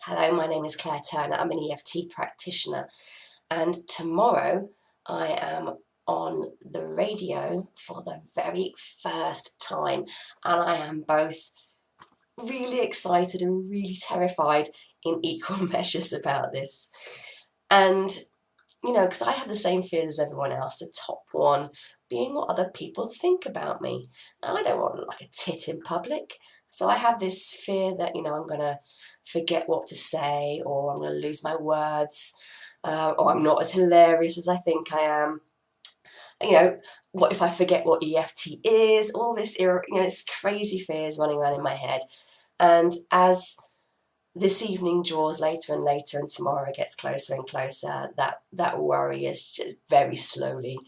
Hello, my name is Claire Turner. I'm an EFT practitioner, and tomorrow I am on the radio for the very first time, and I am both really excited and really terrified in equal measures about this. And because I have the same fears as everyone else, the top one being what other people think about me. And I don't want to look like a tit in public. So I have this fear that, I'm going to forget what to say, or I'm going to lose my words, or I'm not as hilarious as I think I am. What if I forget what EFT is? All this, this crazy fears running around in my head. And as this evening draws later and later, and tomorrow gets closer and closer, that worry is just very slowly,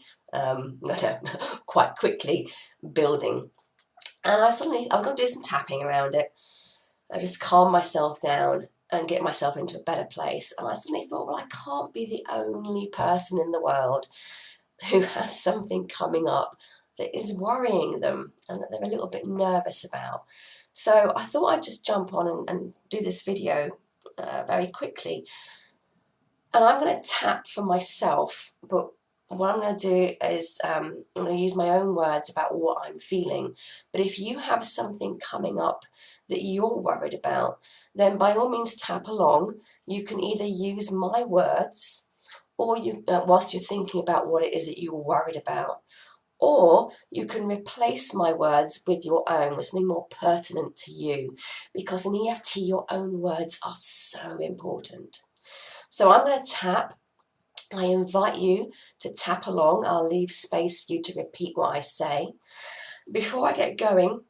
quite quickly building. And I was going to do some tapping around it. I just calm myself down and get myself into a better place. And I suddenly thought, well, I can't be the only person in the world who has something coming up that is worrying them and that they're a little bit nervous about. So I thought I'd just jump on and do this video very quickly. And I'm going to tap for myself, but what I'm going to do is I'm going to use my own words about what I'm feeling. But if you have something coming up that you're worried about, then by all means tap along. You can either use my words, or whilst you're thinking about what it is that you're worried about, or you can replace my words with your own, with something more pertinent to you, because in EFT your own words are so important. So I'm going to tap. I invite you to tap along. I'll leave space for you to repeat what I say. Before I get going,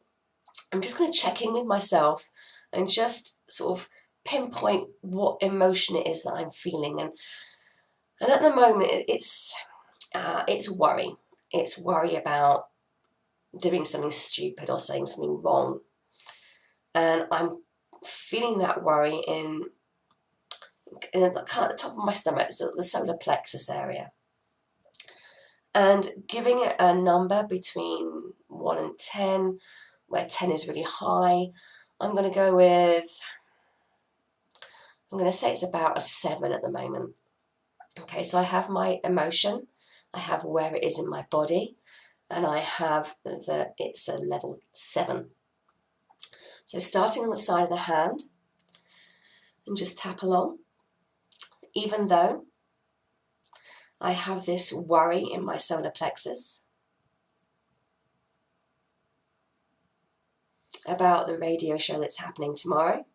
I'm just going to check in with myself and just sort of pinpoint what emotion it is that I'm feeling. And at the moment, it's worry. It's worry about doing something stupid or saying something wrong. And I'm feeling that worry in kind of the top of my stomach, so the solar plexus area. And giving it a number between 1 and 10, where 10 is really high, I'm going to say it's about a 7 at the moment. Okay, so I have my emotion, I have where it is in my body, and I have that it's a level 7. So starting on the side of the hand, and just tap along. Even though I have this worry in my solar plexus about the radio show that's happening tomorrow,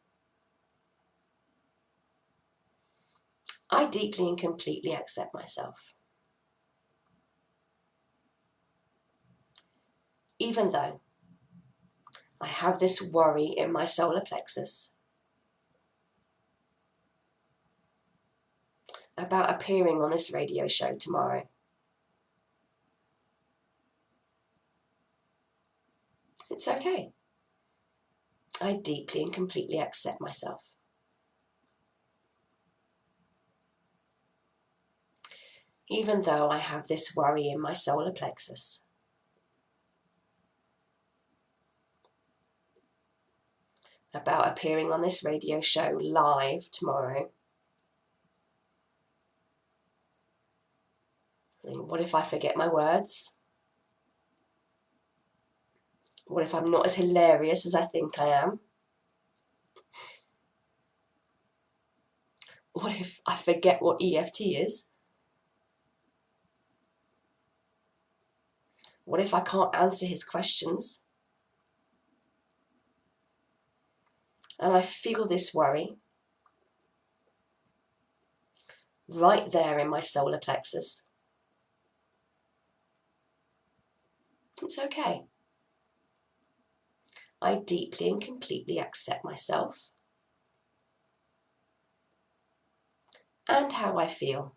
I deeply and completely accept myself. Even though I have this worry in my solar plexus about appearing on this radio show tomorrow, it's okay. I deeply and completely accept myself. Even though I have this worry in my solar plexus about appearing on this radio show live tomorrow, and what if I forget my words? What if I'm not as hilarious as I think I am? What if I forget what EFT is? What if I can't answer his questions? And I feel this worry right there in my solar plexus. It's okay. I deeply and completely accept myself and how I feel.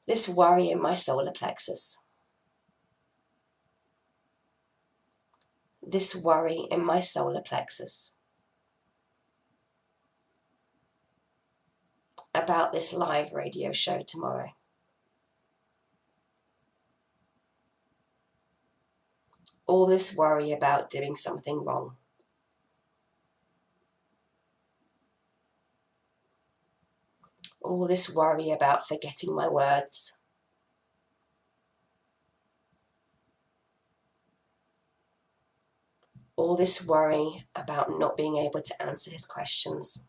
This worry in my solar plexus. This worry in my solar plexus about this live radio show tomorrow. All this worry about doing something wrong. All this worry about forgetting my words. All this worry about not being able to answer his questions.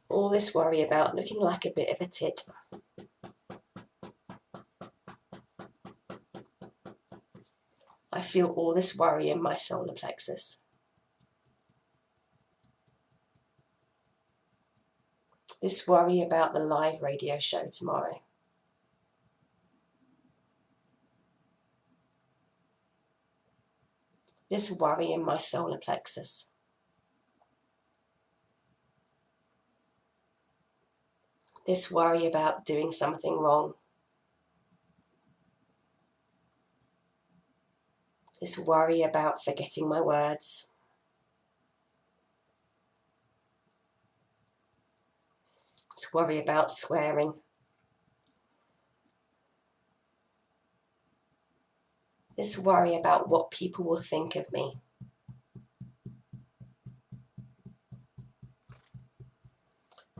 All this worry about looking like a bit of a tit. I feel all this worry in my solar plexus. This worry about the live radio show tomorrow. This worry in my solar plexus. This worry about doing something wrong. This worry about forgetting my words. This worry about swearing. This worry about what people will think of me.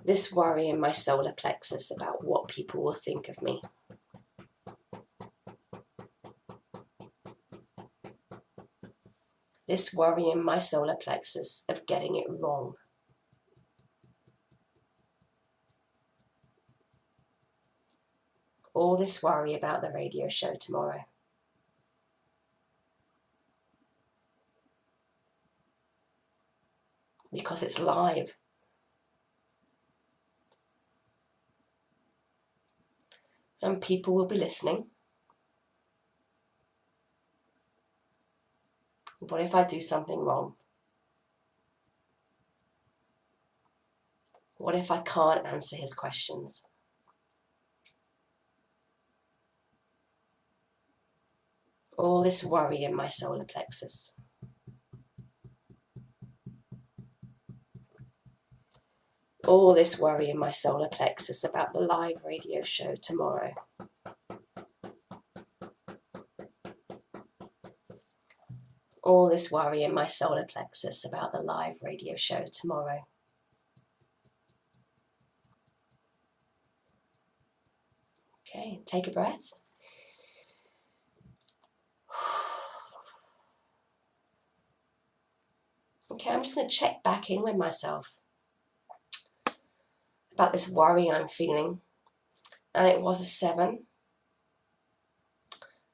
This worry in my solar plexus about what people will think of me. This worry in my solar plexus of getting it wrong. All this worry about the radio show tomorrow. Because it's live. And people will be listening. What if I do something wrong? What if I can't answer his questions? All this worry in my solar plexus. All this worry in my solar plexus about the live radio show tomorrow. All this worry in my solar plexus about the live radio show tomorrow. Okay, take a breath. Okay, I'm just going to check back in with myself about this worry I'm feeling. And it was a 7.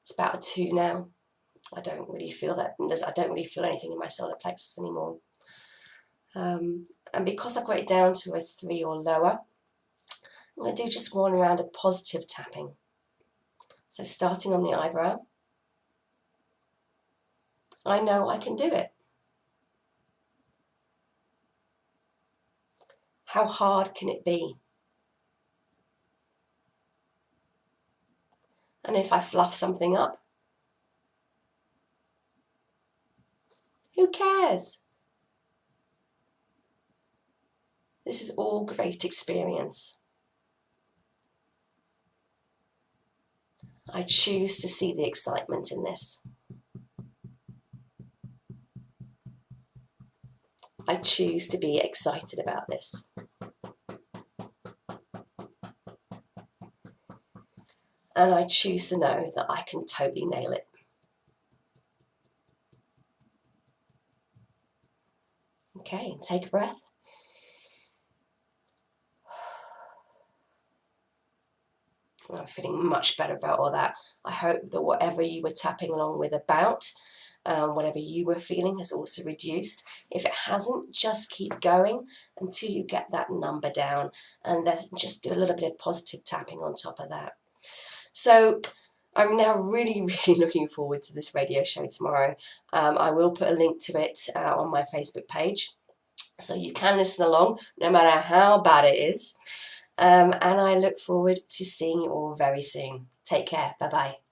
It's about a 2 now. I don't really feel that. I don't really feel anything in my solar plexus anymore. And because I've got it down to a 3 or lower, I'm going to do just one round of positive tapping. So starting on the eyebrow. I know I can do it. How hard can it be? And if I fluff something up, who cares? This is all great experience. I choose to see the excitement in this. I choose to be excited about this. And I choose to know that I can totally nail it. Okay, take a breath. I'm feeling much better about all that. I hope that whatever you were tapping along with about, whatever you were feeling has also reduced. If it hasn't, just keep going until you get that number down, and then just do a little bit of positive tapping on top of that. So I'm now really, really looking forward to this radio show tomorrow. I will put a link to it on my Facebook page, so you can listen along no matter how bad it is. And I look forward to seeing you all very soon. Take care. Bye-bye.